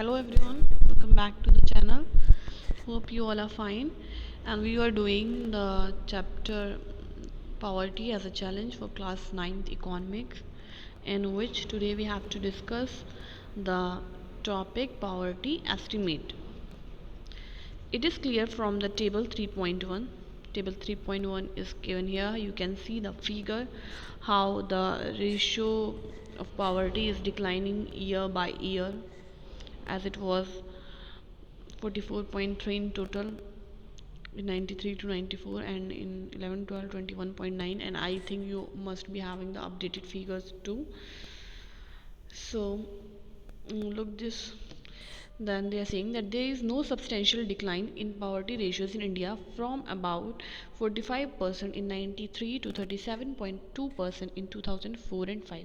Hello everyone, welcome back to the channel. Hope you all are fine. And we are doing the chapter Poverty as a Challenge for class 9th Economics, in which today we have to discuss the topic Poverty Estimate. It is clear from the table 3.1. Table 3.1 is given here. You can see the figure how the ratio of poverty is declining year by year, as it was 44.3 in total in 93 to 94, and in 11 12 21.9. And I think you must be having the updated figures too. So look this. Then they are saying that there is no substantial decline in poverty ratios in India from about 45% in 93 to 37.2% in 2004 and 5.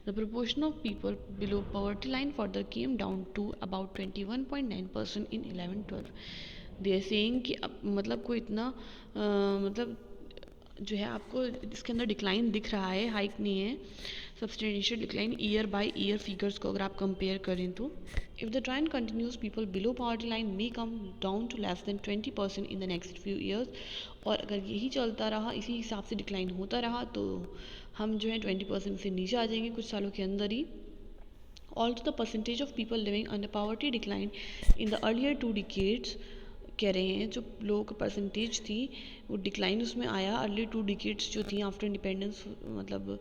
The proportion of people below poverty line further came down to about 21.9% in 11-12. They are saying कि अब मतलब कोई इतना मतलब जो है आपको इसके अंदर डिक्लाइन दिख रहा है, हाइक नहीं है, substantial decline year by year figures को अगर आप कंपेयर करें तो if the trend continues people below poverty line may come down to less than 20% in the next few years. और अगर यही चलता रहा, इसी हिसाब से डिक्लाइन होता रहा, तो हम जो है 20% से नीचे आ जाएंगे कुछ सालों के अंदर ही. Although the percentage of people living under poverty declined in the earlier two decades, कह रहे हैं जो लोगों का परसेंटेज थी वो डिक्लाइन उसमें आया अर्ली टू डिकेट्स जो थी आफ्टर इंडिपेंडेंस, मतलब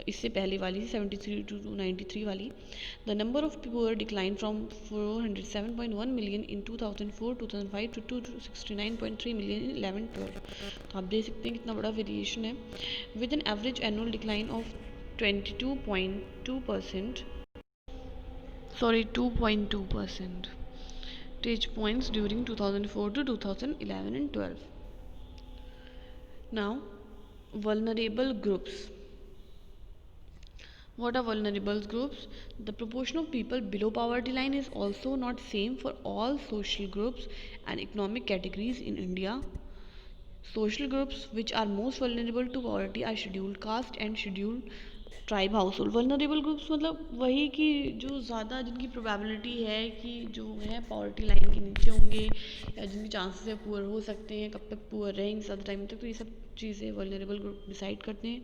इससे पहले वाली 73 to 93 वाली. The number of poor decline from 407.1 million in 2004-2005 to 269.3 million in 11-12. तो आप देख सकते हैं कितना बड़ा वेरिएशन है, with an average annual decline of 22.2%, sorry 2.2% percentage points during 2004 to 2011 and 12. Now, vulnerable groups. What are vulnerable groups? The proportion of people below poverty line is also not same for all social groups and economic categories in India. Social groups which are most vulnerable to poverty are scheduled caste and scheduled tribe house hold. Vulnerable groups मतलब वही कि जो ज़्यादा जिनकी probability है कि जो है पॉवर्टी लाइन के नीचे होंगे, या जिनके चांसेस है पुअर हो सकते हैं, कब तक पुअर रहेंगे ज़्यादा टाइम तक, तो ये सब चीज़ें वल्नरेबल ग्रुप डिसाइड करते हैं.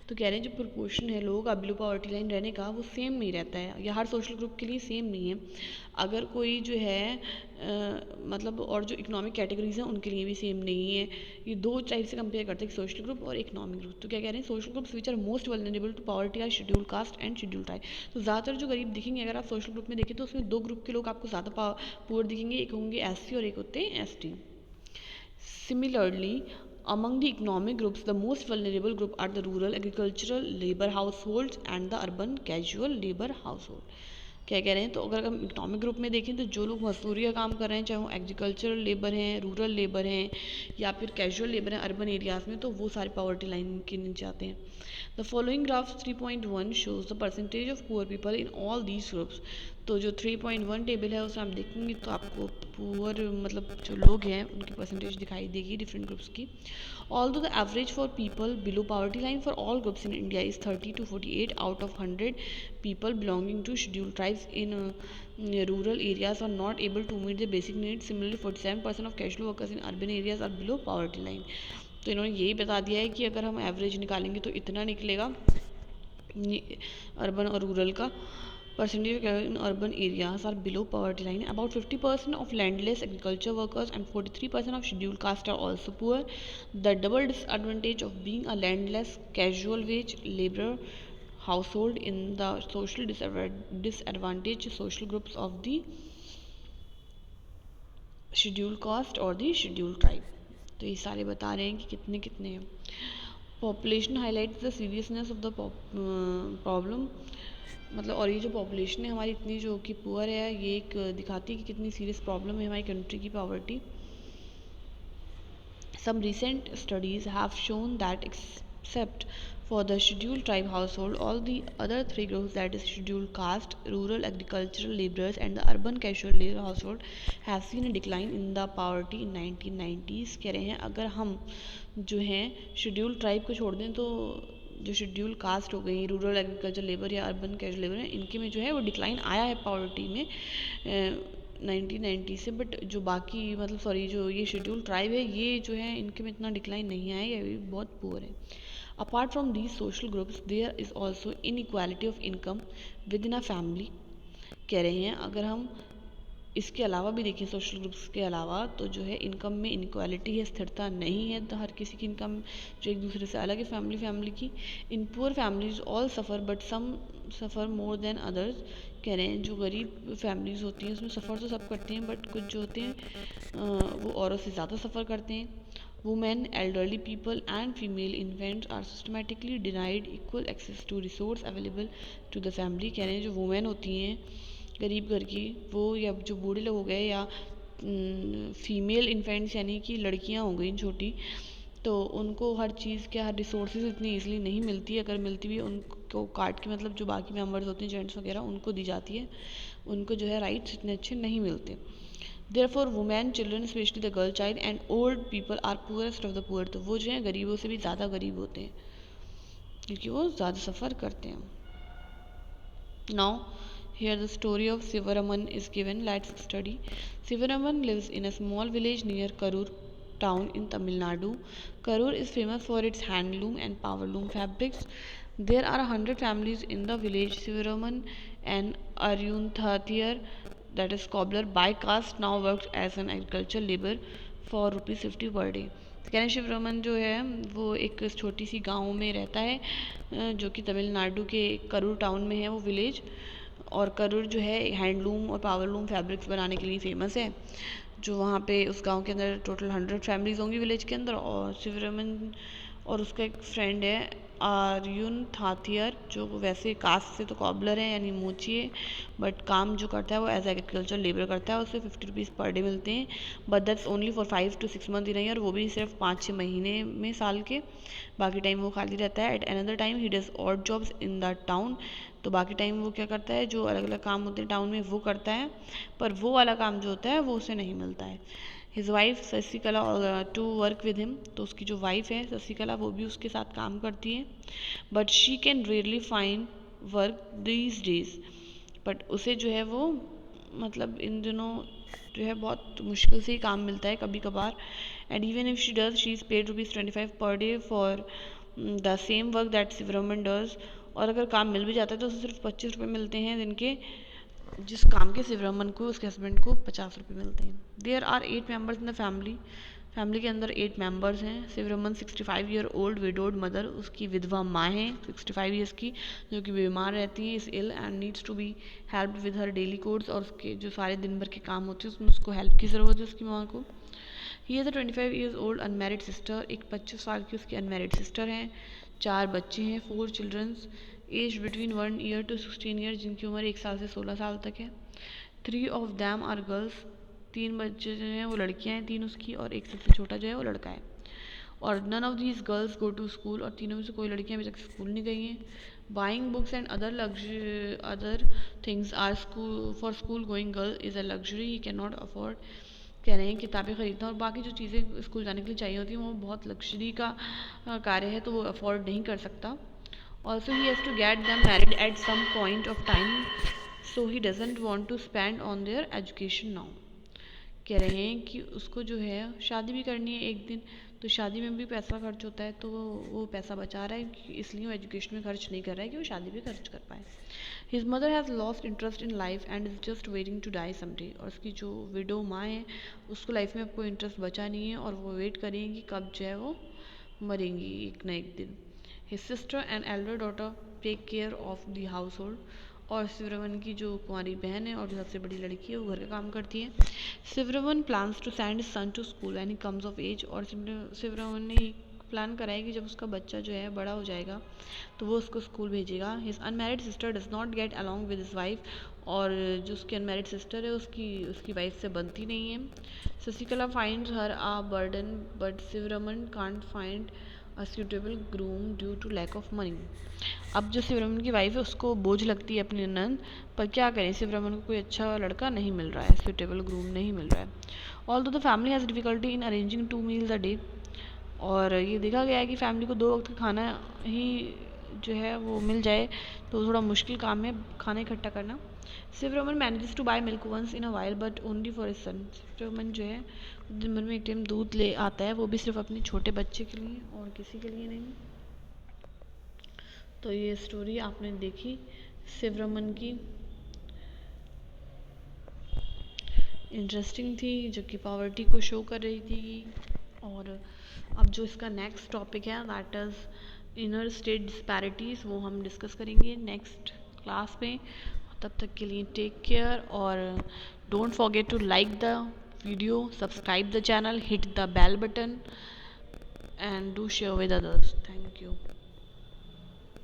तो कह रहे हैं जो प्रोपोर्शन है लोगों का बिलो पॉवर्टी लाइन रहने का वो सेम नहीं रहता है, या हर सोशल ग्रुप के लिए सेम नहीं है. अगर कोई जो है मतलब और जो इकोनॉमिक कैटेगरीज हैं उनके लिए भी सेम नहीं है. ये दो टाइप से कंपेयर करते हैं, सोशल ग्रुप और इकोनॉमिक ग्रुप. तो क्या कह रहे हैं, social groups which are most vulnerable to poverty are schedule caste and schedule tribe. तो ज़्यादातर जो गरीब दिखेंगे अगर आप सोशल ग्रुप में देखें तो उसमें दो ग्रुप के लोग आपको ज़्यादा पुअर दिखेंगे, एक होंगे SC और एक होते हैं ST. Similarly, among the economic groups, the most vulnerable group are the rural agricultural labor households and the urban casual labor household. क्या कह रहे हैं, तो अगर हम इकोनॉमिक ग्रुप में देखें तो जो लोग मजदूरी का काम कर रहे हैं, चाहे वो एग्रीकल्चरल लेबर हैं, रूरल लेबर हैं, या फिर कैजुअल लेबर हैं अर्बन एरियाज़ में, तो वो सारे पॉवर्टी लाइन के नीचे आते हैं. The following graph 3.1 shows the percentage of poor people in all these groups. तो जो 3.1 टेबल है उसमें आप देखेंगे तो आपको पुअर मतलब जो लोग हैं उनकी परसेंटेज दिखाई देगी डिफरेंट ग्रुप्स की. Although the average for people below poverty line for all groups in India is 30 to 48 out of 100 people belonging to scheduled tribes in rural areas are not able to meet their basic needs. Similarly, 47% of casual workers in urban areas are below poverty line. तो इन्होंने यही बता दिया है कि अगर हम average निकालेंगे तो इतना निकलेगा अर्बन और रूरल का. Percentage in urban areas are below poverty line. About 50% of landless agriculture workers and 43% of scheduled caste are also poor. The double disadvantage of being a landless casual wage laborer household in the social disadvantage social groups of the scheduled caste और the scheduled tribe. तो ये सारे बता रहे हैं कि कितने कितने हैं. Population highlights the seriousness of the problem. मतलब और ये जो पॉपुलेशन है हमारी इतनी जो कि पुअर है, ये एक दिखाती है कि कितनी सीरियस प्रॉब्लम है हमारी कंट्री की poverty. Some recent studies have shown that except for the scheduled tribe household, all the other three groups, that is scheduled caste, rural agricultural laborers and the urban casual labor household, have seen a decline in the poverty in 1990s. कह रहे हैं अगर हम जो हैं schedule tribe को छोड़ दें तो जो शेड्यूल कास्ट हो गई, रूरल एग्रीकल्चर लेबर या अर्बन कैजुअल लेबर है, इनके में जो है वो डिक्लाइन आया है पॉवर्टी में 1990 से। बट जो बाकी मतलब सॉरी जो ये शेड्यूल ट्राइब है ये जो है इनके में इतना डिक्लाइन नहीं आया, ये भी बहुत पुअर है। Apart from these social groups there is also inequality of income within a family, कह रहे हैं। अगर हम इसके अलावा भी देखें सोशल ग्रुप्स के अलावा तो जो है इनकम में इनक्वालिटी है, स्थिरता नहीं है, तो हर किसी की इनकम जो एक दूसरे से अलग है फैमिली की। In poor families all suffer but some suffer more than others, कह रहे हैं जो गरीब फैमिलीज होती हैं उसमें सफ़र तो सब करते हैं बट कुछ जो होते हैं वो औरों से ज़्यादा सफ़र करते हैं। Women, elderly people and female infants are systematically denied equal access to resource available to the family, कह रहे हैं जो वुमेन होती हैं गरीब घर की वो या जो बूढ़े लोग हो गए या फीमेल इन्फेंट्स यानी कि लड़कियां हो गई छोटी, तो उनको हर चीज़ के हर रिसोर्सेज इतनी ईजिली नहीं मिलती, अगर मिलती भी उनको काट के मतलब जो बाकी मेंबर्स होते हैं जेंट्स वगैरह उनको दी जाती है, उनको जो है राइट्स इतने अच्छे नहीं मिलते। Therefore women, children specially the girl child and old people are poorest of the poor, तो वो जो है गरीबों से भी ज़्यादा गरीब होते हैं क्योंकि वो ज़्यादा सफ़र करते हैं। Now here the story of Sivaraman is given. Let's study. Sivaraman lives in a small village near Karur town in Tamil Nadu. Karur is famous for its handloom and powerloom fabrics. There are 100 families in the village. Sivaraman, an Aryunthathir, that is cobbler by caste, now works as an agricultural labor for ₹50 per day. कहना शिवरमन जो है वो एक छोटी सी गांव में रहता है जो कि तमिलनाडु के करूर टाउन में है वो विलेज, और करूर जो है हैंडलूम और पावरलूम फैब्रिक्स बनाने के लिए फेमस है। जो वहाँ पे उस गांव के अंदर टोटल 100 फैमिलीज होंगी विलेज के अंदर, और शिवरमन और उसका एक फ्रेंड है आर्युन थाथियर जो वैसे कास्ट से तो कॉबलर है यानी मोची है, बट काम जो करता है वो एज एग्रीकल्चर लेबर करता है, उसे ₹50 पर डे मिलते हैं, but that's only for 5 to 6 month in year, वो भी सिर्फ 5-6 महीने में साल के, बाकी टाइम वो खाली रहता है। At another time he does odd jobs in the town, तो बाकी टाइम वो क्या करता है जो अलग अलग काम होते हैं टाउन में वो करता है, पर वो वाला काम जो होता है वो उसे नहीं मिलता है। His wife Shashikala to work with him, तो उसकी जो वाइफ है शशिकला वो भी उसके साथ काम करती है, but she can rarely find work these days, but उसे जो है वो मतलब इन दिनों जो है बहुत मुश्किल से ही काम मिलता है कभी कभार। And even if she does she is paid ₹25 per day for the same work that Shivaraman does, और अगर काम मिल भी जाता है तो उसे सिर्फ ₹25 मिलते हैं दिन के, जिस काम के शिवरमन को उसके हस्बैंड को ₹50 मिलते हैं। There are 8 members in the family, family के अंदर 8 मेंबर्स हैं। Shivaraman 65 year old widowed mother, उसकी विधवा माँ है 65 ईयर्स की जो कि बीमार रहती है, is ill and needs to be help with her daily कोड्स, और उसके जो सारे दिन भर के काम होते हैं उसमें उसको हेल्प की ज़रूरत है उसकी माँ को। He is a 25 years old unmarried sister, एक 25 साल की उसकी अनमेरिड सिस्टर हैं, 4 बच्चे हैं, 4 childrens age between 1 year to 16 year, जिनकी उम्र 1 साल से 16 साल तक है। 3 ऑफ दैम आर गर्ल्स, 3 बच्चे जो हैं वो लड़कियां हैं 3 उसकी, और एक सबसे छोटा जो है वो लड़का है। और none of these girls go to school, और तीनों में से कोई लड़कियां अभी तक स्कूल नहीं गई हैं। Buying books and other things are school going girl is a luxury he can not afford, कह रहे हैं किताबें खरीदना और बाकी जो चीज़ें स्कूल जाने के लिए चाहिए होती हैं वो बहुत लग्जरी का कार्य है, तो वो अफोर्ड नहीं कर सकता। Also, he has to get them married at some point of time, so he doesn't want to spend on their education now. कह रहे हैं कि उसको जो है शादी भी करनी है एक दिन, तो शादी में भी पैसा खर्च होता है, तो वो पैसा बचा रहा है इसलिए वो एजुकेशन में खर्च नहीं कर रहा है कि वो शादी भी खर्च कर पाए। His mother has lost interest in life and is just waiting to die someday, और उसकी जो विडो माँ है उसको लाइफ में अब कोई इंटरेस्ट बचा नहीं है और वो वेट करेंगी कि कब जो है वो मरेंगी एक ना एक दिन। His sister and elder daughter take care of the household, और शिवरमन की जो कुंवारी बहन है और जो सबसे बड़ी लड़की है वो घर का काम करती है। Shivaraman plans to send son to school when he comes of age, और शिवरमन ने प्लान करा है कि जब उसका बच्चा जो है बड़ा हो जाएगा तो वो उसको स्कूल भेजेगा। His unmarried sister does not get along with his wife, और जो उसकी अनमैरिड सिस्टर है उसकी वाइफ से बनती नहीं है। Shashikala finds her a burden but Shivaraman can't find a suitable groom due to lack of money. अब जो शिवरमन की वाइफ है उसको बोझ लगती है अपनी ननद, पर क्या करें शिवरमन को कोई अच्छा लड़का नहीं मिल रहा है, सूटेबल ग्रूम नहीं मिल रहा है। Although the family has difficulty in arranging 2 meals a day, और ये देखा गया है कि फैमिली को 2 वक्त का खाना ही जो है वो मिल जाए तो थोड़ा मुश्किल काम है खाना इकट्ठा करना। Shivaraman manages to buy milk once in a while but only for his son. Shivaraman जो है दिन भर में एक टाइम दूध ले आता है, वो भी सिर्फ अपने छोटे बच्चे के लिए और किसी के लिए नहीं। तो ये स्टोरी आपने देखी शिवरमन की, इंटरेस्टिंग थी, जो कि पॉवर्टी को शो कर रही थी। और अब जो इसका नेक्स्ट टॉपिक है that is inner state disparities, वो हम डिस्कस करेंगे नेक्स्ट क्लास में। तब तक के लिए टेक केयर और don't forget to like the video, subscribe the channel, hit the bell button and do share with others. Thank you.